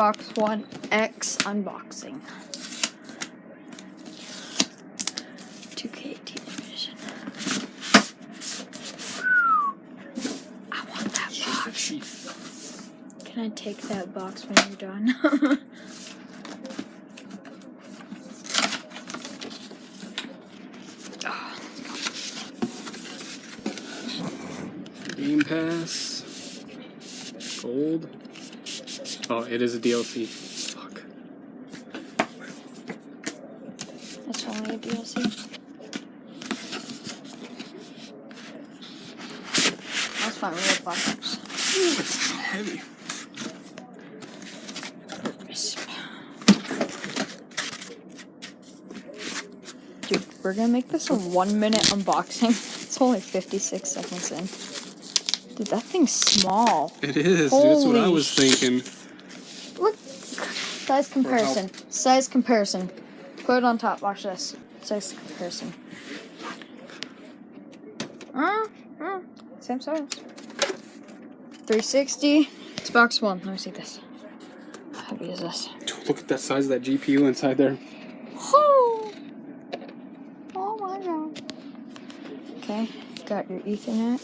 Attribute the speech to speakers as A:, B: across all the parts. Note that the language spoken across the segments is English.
A: Xbox One X unboxing. 2K television. I want that box. Can I take that box when you're done? Oh,
B: Game Pass. Gold. Oh, it is a DLC. Fuck.
A: that's only a DLC. That's fine, we have boxes.
B: Ooh, it's heavy.
A: Dude, we're gonna make this a 1 minute unboxing. It's only 56 seconds in. Dude, that thing's small.
B: It is. Dude, that's what I
A: Holy
B: was thinking.
A: Look. Size comparison. Size comparison. Put it on top. Watch this. Size comparison. Same size. 360. Xbox One. Let me see this. How heavy is this?
B: Dude, look at that size of that GPU inside there.
A: Oh my god. Okay, got your Ethernet.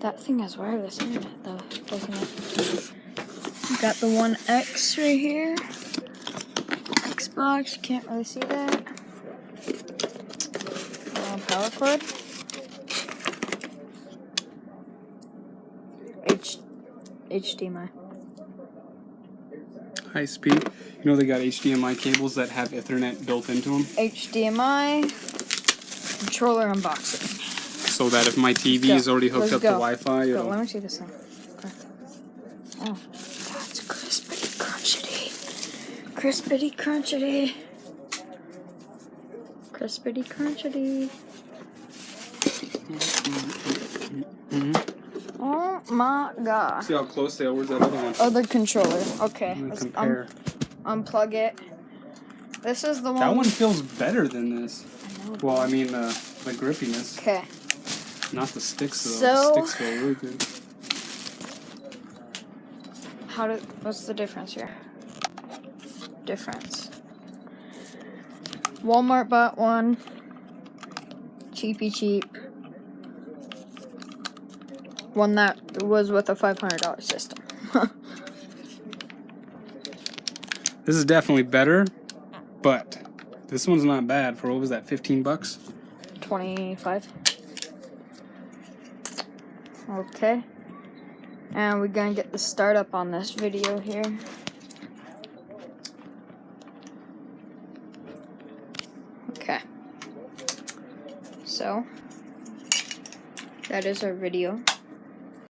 A: That thing has wireless internet though, doesn't it? Got the One X right here. Xbox, you can't really see that. Power cord. HDMI.
B: High speed. You know they got HDMI cables that have Ethernet built into them?
A: HDMI. Controller unboxing.
B: So that if my TV is already hooked up to Wi-Fi,
A: Go.
B: it'll...
A: Let me see this thing. Okay. Oh, that's crispity crunchity. Crispity crunchity. Crispity crunchity. Oh my god.
B: See how close they are? Where's that other one?
A: Other controller. Okay.
B: I'm gonna
A: Let's
B: compare.
A: unplug it. This is the one.
B: That one feels better than this.
A: I know.
B: Well, I mean the grippiness.
A: Okay.
B: Not the sticks though.
A: So-
B: The sticks feel really good.
A: What's the difference here? Difference. Walmart bought one. Cheapy cheap. One that was with a $500 system.
B: This is definitely better, but this one's not bad for, what was that, 15 bucks?
A: 25. Okay. And we're gonna get the startup on this video here. Okay. So, that is our video.